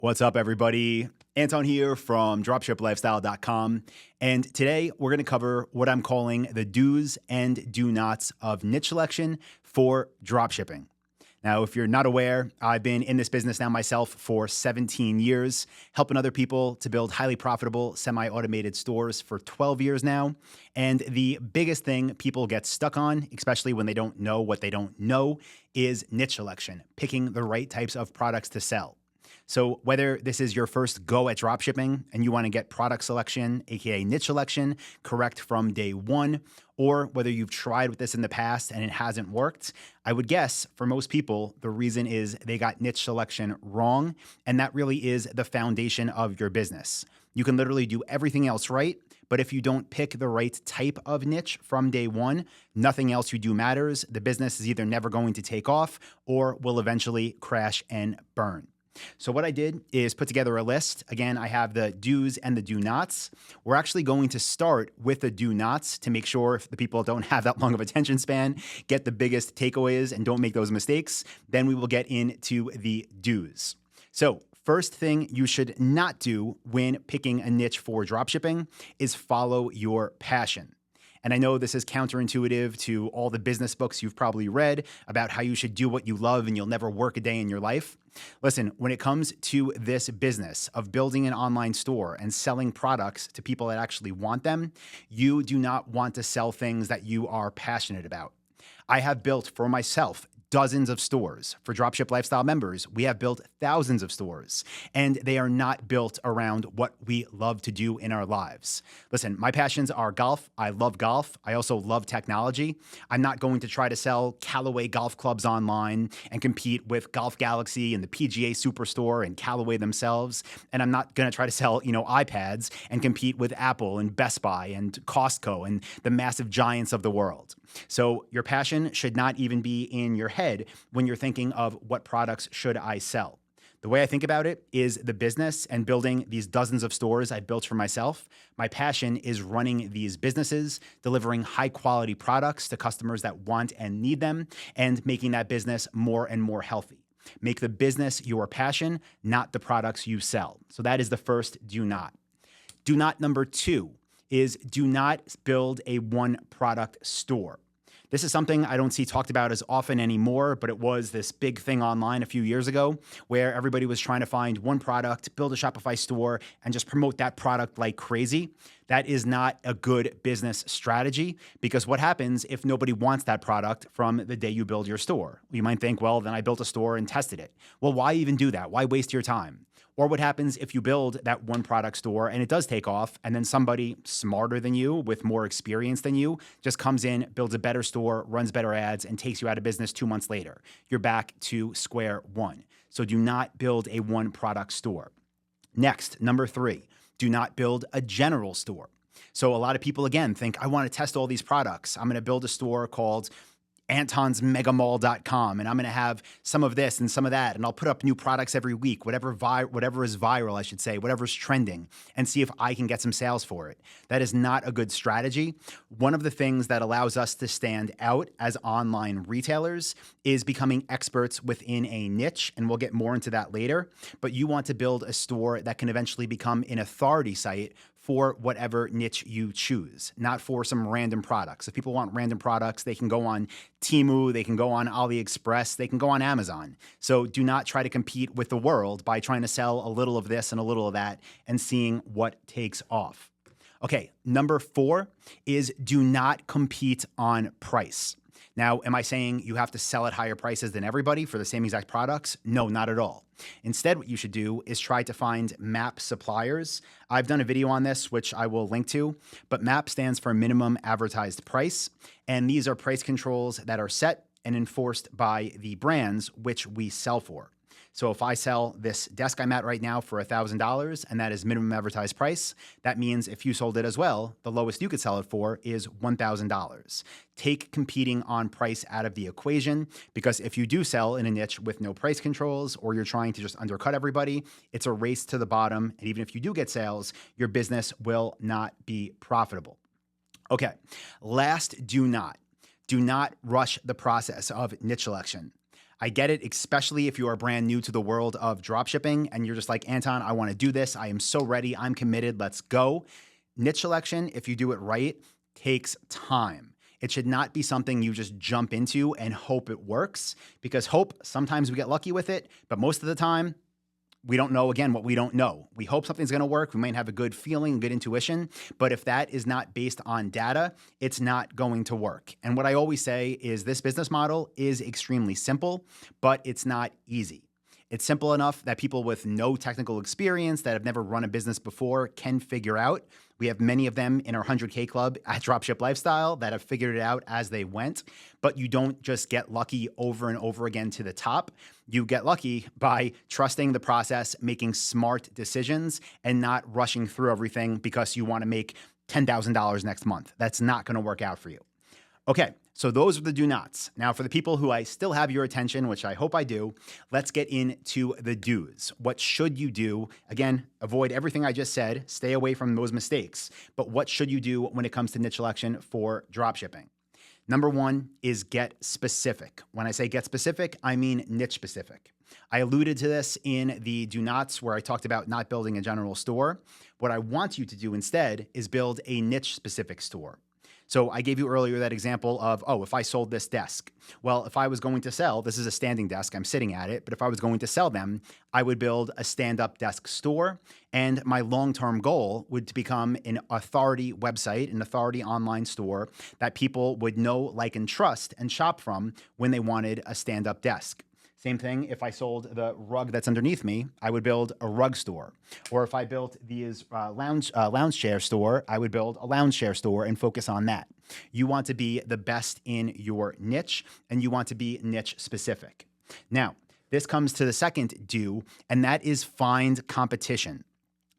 What's up, everybody? Anton here from dropshiplifestyle.com. And today we're going to cover what I'm calling the do's and do nots of niche selection for dropshipping. Now, if you're not aware, I've been in this business now myself for 17 years, helping other people to build highly profitable semi-automated stores for 12 years now. And the biggest thing people get stuck on, especially when they don't know what they don't know, is niche selection, picking the right types of products to sell. So whether this is your first go at dropshipping and you want to get product selection, aka niche selection, correct from day one, or whether you've tried with this in the past and it hasn't worked, I would guess for most people, the reason is they got niche selection wrong, and that really is the foundation of your business. You can literally do everything else right, but if you don't pick the right type of niche from day one, nothing else you do matters. The business is either never going to take off or will eventually crash and burn. So what I did is put together a list. Again, I have the do's and the do nots. We're actually going to start with the do nots to make sure if the people don't have that long of attention span, get the biggest takeaways and don't make those mistakes. Then we will get into the do's. So first thing you should not do when picking a niche for dropshipping is follow your passion. And I know this is counterintuitive to all the business books you've probably read about how you should do what you love and you'll never work a day in your life. Listen, when it comes to this business of building an online store and selling products to people that actually want them, you do not want to sell things that you are passionate about. I have built for myself dozens of stores. For Dropship Lifestyle members, we have built thousands of stores, and they are not built around what we love to do in our lives. Listen, my passions are golf. I love golf. I also love technology. I'm not going to try to sell Callaway golf clubs online and compete with Golf Galaxy and the PGA Superstore and Callaway themselves. And I'm not going to try to sell, iPads and compete with Apple and Best Buy and Costco and the massive giants of the world. So your passion should not even be in your head when you're thinking of what products should I sell. The way I think about it is the business and building these dozens of stores I built for myself. My passion is running these businesses, delivering high quality products to customers that want and need them, and making that business more and more healthy. Make the business your passion, not the products you sell. So that is the first do not. Do not number 2 is do not build a one product store. This is something I don't see talked about as often anymore, but it was this big thing online a few years ago where everybody was trying to find one product, build a Shopify store, and just promote that product like crazy. That is not a good business strategy, because what happens if nobody wants that product from the day you build your store? You might think, well, then I built a store and tested it. Well, why even do that? Why waste your time? Or what happens if you build that one product store and it does take off, and then somebody smarter than you with more experience than you just comes in, builds a better store, runs better ads, and takes you out of business 2 months later? You're back to square one. So do not build a one product store. Next, number 3, do not build a general store. So a lot of people, again, think, I want to test all these products. I'm going to build a store called antonsmegamall.com, and I'm going to have some of this and some of that, and I'll put up new products every week, whatever is viral, I should say, whatever's trending, and see if I can get some sales for it. That is not a good strategy. One of the things that allows us to stand out as online retailers is becoming experts within a niche, and we'll get more into that later. But you want to build a store that can eventually become an authority site for whatever niche you choose, not for some random products. If people want random products, they can go on Temu, they can go on AliExpress, they can go on Amazon. So do not try to compete with the world by trying to sell a little of this and a little of that and seeing what takes off. Okay, number 4 is do not compete on price. Now, am I saying you have to sell at higher prices than everybody for the same exact products? No, not at all. Instead, what you should do is try to find MAP suppliers. I've done a video on this, which I will link to, but MAP stands for minimum advertised price. And these are price controls that are set and enforced by the brands which we sell for. So if I sell this desk I'm at right now for $1,000 and that is minimum advertised price, that means if you sold it as well, the lowest you could sell it for is $1,000. Take competing on price out of the equation, because if you do sell in a niche with no price controls, or you're trying to just undercut everybody, it's a race to the bottom. And even if you do get sales, your business will not be profitable. Okay, last, do not rush the process of niche selection. I get it, especially if you are brand new to the world of dropshipping and you're just like, Anton, I want to do this. I am so ready. I'm committed. Let's go. Niche selection, if you do it right, takes time. It should not be something you just jump into and hope it works, because hope, sometimes we get lucky with it, but most of the time, we don't know, again, what we don't know. We hope something's going to work. We might have a good feeling, good intuition, but if that is not based on data, it's not going to work. And what I always say is this business model is extremely simple, but it's not easy. It's simple enough that people with no technical experience that have never run a business before can figure out. We have many of them in our 100K club at Dropship Lifestyle that have figured it out as they went. But you don't just get lucky over and over again to the top. You get lucky by trusting the process, making smart decisions, and not rushing through everything because you want to make $10,000 next month. That's not going to work out for you. Okay, so those are the do nots. Now, for the people who I still have your attention, which I hope I do, let's get into the do's. What should you do? Again, avoid everything I just said. Stay away from those mistakes. But what should you do when it comes to niche selection for dropshipping? Number one is get specific. When I say get specific, I mean niche specific. I alluded to this in the do nots where I talked about not building a general store. What I want you to do instead is build a niche specific store. So I gave you earlier that example of, if I sold this desk. Well, if I was going to sell, this is a standing desk, I'm sitting at it, but if I was going to sell them, I would build a stand-up desk store. And my long-term goal would to become an authority website, an authority online store that people would know, like, and trust and shop from when they wanted a stand-up desk. Same thing, if I sold the rug that's underneath me, I would build a rug store. Or if I built these lounge chair store, I would build a lounge chair store and focus on that. You want to be the best in your niche, and you want to be niche specific. Now, this comes to the second do, and that is find competition.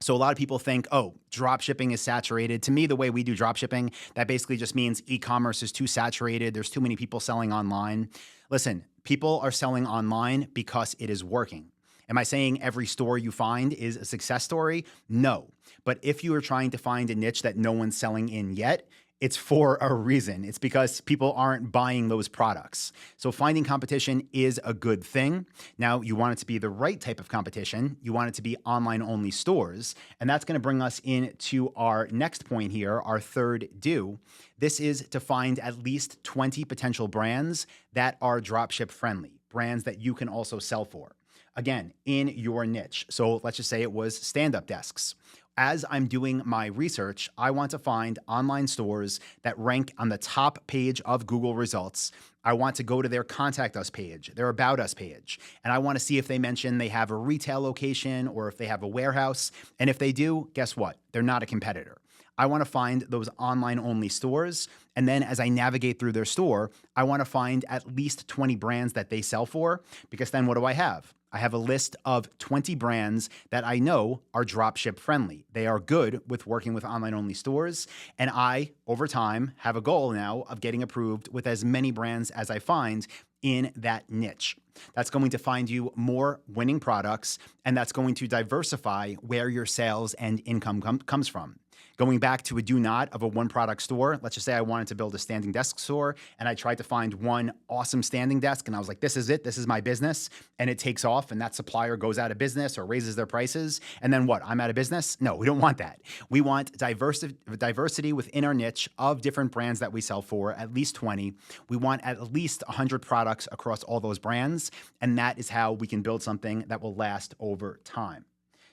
So a lot of people think, drop shipping is saturated. To me, the way we do drop shipping, that basically just means e-commerce is too saturated. There's too many people selling online. Listen, people are selling online because it is working. Am I saying every store you find is a success story? No. But if you are trying to find a niche that no one's selling in yet, it's for a reason. It's because people aren't buying those products. So finding competition is a good thing. Now, you want it to be the right type of competition. You want it to be online-only stores. And that's going to bring us into our next point here, our third do. This is to find at least 20 potential brands that are dropship friendly, brands that you can also sell for. Again, in your niche. So let's just say it was stand-up desks. As I'm doing my research, I want to find online stores that rank on the top page of Google results. I want to go to their contact us page, their about us page, and I want to see if they mention they have a retail location or if they have a warehouse. And if they do, guess what? They're not a competitor. I want to find those online-only stores, and then as I navigate through their store, I want to find at least 20 brands that they sell for, because then what do I have? I have a list of 20 brands that I know are dropship friendly. They are good with working with online-only stores, and I, over time, have a goal now of getting approved with as many brands as I find in that niche. That's going to find you more winning products, and that's going to diversify where your sales and income comes from. Going back to a do not of a one product store, let's just say I wanted to build a standing desk store and I tried to find one awesome standing desk and I was like, this is it, this is my business, and it takes off and that supplier goes out of business or raises their prices, and then what, I'm out of business? No, we don't want that. We want diversity within our niche of different brands that we sell for, at least 20. We want at least 100 products across all those brands, and that is how we can build something that will last over time.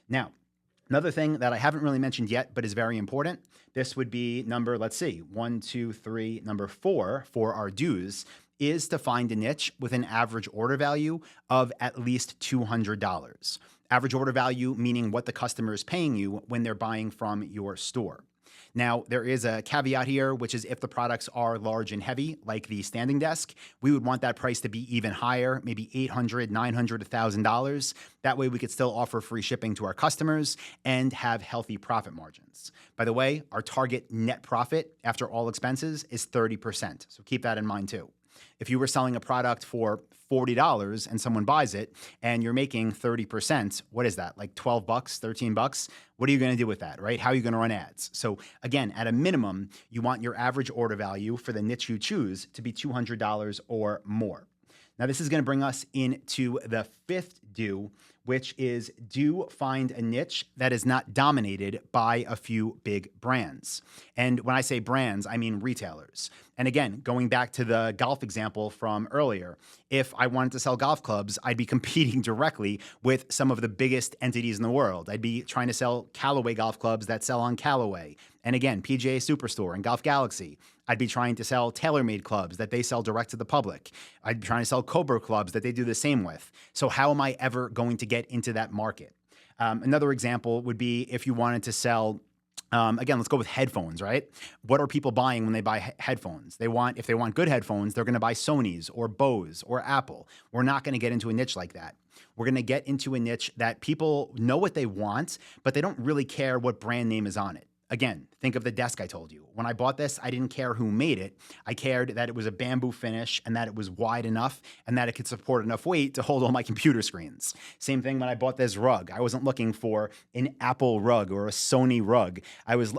Now, another thing that I haven't really mentioned yet, but is very important, this would be number, number 4 for our do's, is to find a niche with an average order value of at least $200. Average order value meaning what the customer is paying you when they're buying from your store. Now, there is a caveat here, which is if the products are large and heavy, like the standing desk, we would want that price to be even higher, maybe $800, $900, $1,000. That way we could still offer free shipping to our customers and have healthy profit margins. By the way, our target net profit after all expenses is 30%. So keep that in mind too. If you were selling a product for $40 and someone buys it and you're making 30%, what is that? Like $12, $13? What are you going to do with that, right? How are you going to run ads? So again, at a minimum, you want your average order value for the niche you choose to be $200 or more. Now, this is going to bring us into the fifth do, which is do find a niche that is not dominated by a few big brands. And when I say brands, I mean retailers. And again, going back to the golf example from earlier, if I wanted to sell golf clubs, I'd be competing directly with some of the biggest entities in the world. I'd be trying to sell Callaway golf clubs that sell on Callaway. And again, PGA Superstore and Golf Galaxy. I'd be trying to sell TaylorMade clubs that they sell direct to the public. I'd be trying to sell Cobra clubs that they do the same with. So how am I ever going to get into that market? Another example would be if you wanted to sell, again, let's go with headphones, right? What are people buying when they buy headphones? If they want good headphones, they're going to buy Sony's or Bose or Apple. We're not going to get into a niche like that. We're going to get into a niche that people know what they want, but they don't really care what brand name is on it. Again, think of the desk I told you. When I bought this, I didn't care who made it. I cared that it was a bamboo finish and that it was wide enough and that it could support enough weight to hold all my computer screens. Same thing when I bought this rug. I wasn't looking for an Apple rug or a Sony rug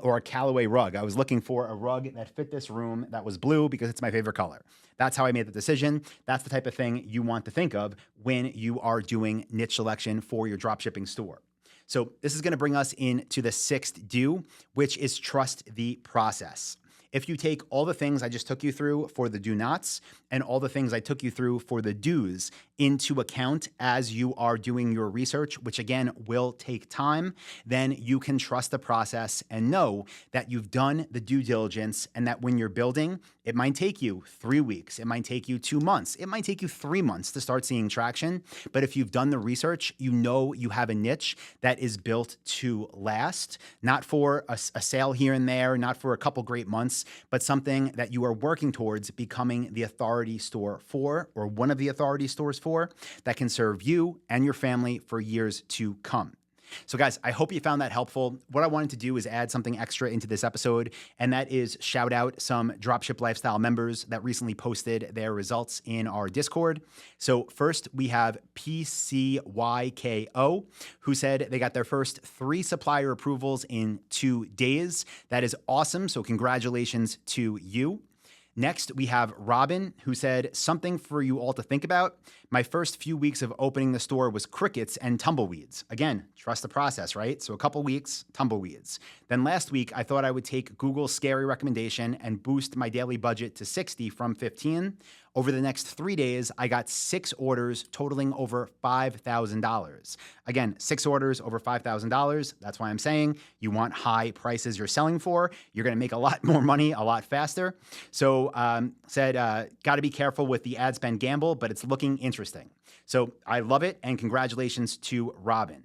or a Callaway rug. I was looking for a rug that fit this room that was blue because it's my favorite color. That's how I made the decision. That's the type of thing you want to think of when you are doing niche selection for your dropshipping store. So this is going to bring us into the sixth do, which is trust the process. If you take all the things I just took you through for the do nots and all the things I took you through for the do's into account as you are doing your research, which again will take time, then you can trust the process and know that you've done the due diligence and that when you're building, it might take you 3 weeks, it might take you 2 months, it might take you 3 months to start seeing traction. But if you've done the research, you know you have a niche that is built to last, not for a sale here and there, not for a couple great months, but something that you are working towards becoming the authority store for, or one of the authority stores for, that can serve you and your family for years to come. So guys, I hope you found that helpful. What I wanted to do is add something extra into this episode, and that is shout out some Dropship Lifestyle members that recently posted their results in our Discord. So first we have PCYKO, who said they got their first 3 supplier approvals in 2 days. That is awesome. So congratulations to you. Next, we have Robin, who said, something for you all to think about. My first few weeks of opening the store was crickets and tumbleweeds. Again, trust the process, right? So a couple weeks, tumbleweeds. Then last week, I thought I would take Google's scary recommendation and boost my daily budget to 60 from 15. Over the next 3 days, I got 6 orders totaling over $5,000. Again, 6 orders over $5,000. That's why I'm saying you want high prices you're selling for. You're going to make a lot more money a lot faster. So got to be careful with the ad spend gamble, but it's looking interesting. So I love it, and congratulations to Robin.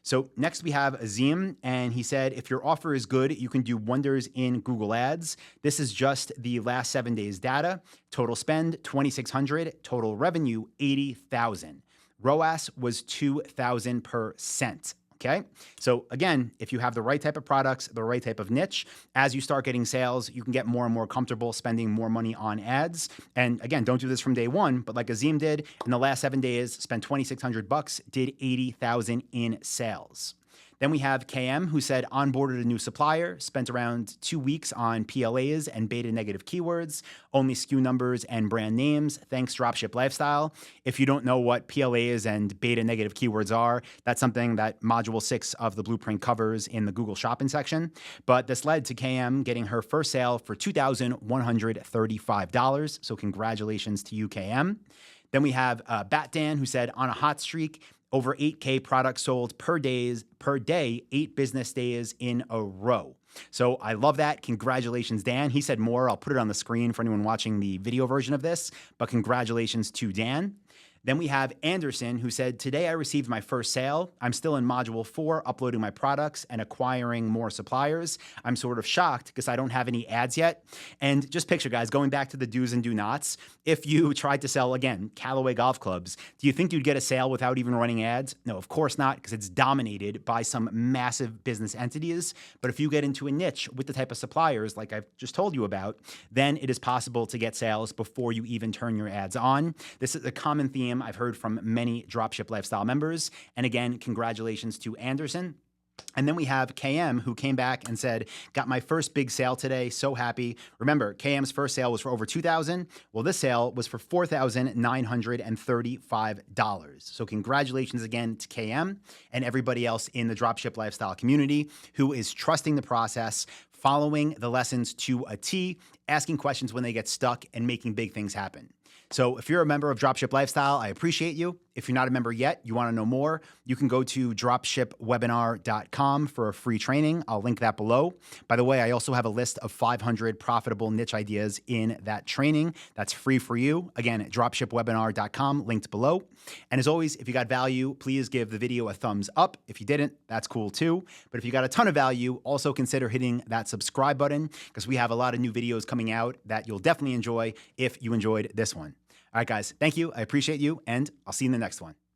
So next we have Azim, and he said, if your offer is good, you can do wonders in Google Ads. This is just the last 7 days data. Total spend, $2,600. Total revenue, $80,000. ROAS was 2,000%. Okay. So again, if you have the right type of products, the right type of niche, as you start getting sales, you can get more and more comfortable spending more money on ads. And again, don't do this from day one, but like Azim did in the last 7 days, spent $2,600, did 80,000 in sales. Then we have KM, who said onboarded a new supplier, spent around 2 weeks on PLAs and beta negative keywords, only SKU numbers and brand names. Thanks, Dropship Lifestyle. If you don't know what PLAs and beta negative keywords are, that's something that Module 6 of the blueprint covers in the Google Shopping section. But this led to KM getting her first sale for $2,135. So congratulations to you, KM. Then we have Bat Dan, who said on a hot streak, over 8K products sold per day, 8 business days in a row. So I love that. Congratulations, Dan. He said more. I'll put it on the screen for anyone watching the video version of this, but congratulations to Dan. Then we have Anderson, who said, today I received my first sale. I'm still in module 4, uploading my products and acquiring more suppliers. I'm sort of shocked because I don't have any ads yet. And just picture, guys, going back to the do's and do nots. If you tried to sell, again, Callaway golf clubs, do you think you'd get a sale without even running ads? No, of course not, because it's dominated by some massive business entities. But if you get into a niche with the type of suppliers like I've just told you about, then it is possible to get sales before you even turn your ads on. This is a common theme I've heard from many Dropship Lifestyle members. And again, congratulations to Anderson. And then we have KM, who came back and said, got my first big sale today. So happy. Remember, KM's first sale was for over $2,000. Well, this sale was for $4,935. So congratulations again to KM and everybody else in the Dropship Lifestyle community who is trusting the process, following the lessons to a T, asking questions when they get stuck, and making big things happen. So if you're a member of Dropship Lifestyle, I appreciate you. If you're not a member yet, you want to know more, you can go to dropshipwebinar.com for a free training. I'll link that below. By the way, I also have a list of 500 profitable niche ideas in that training. That's free for you. Again, dropshipwebinar.com, linked below. And as always, if you got value, please give the video a thumbs up. If you didn't, that's cool too. But if you got a ton of value, also consider hitting that subscribe button because we have a lot of new videos coming out that you'll definitely enjoy if you enjoyed this one. All right, guys, thank you. I appreciate you, and I'll see you in the next one.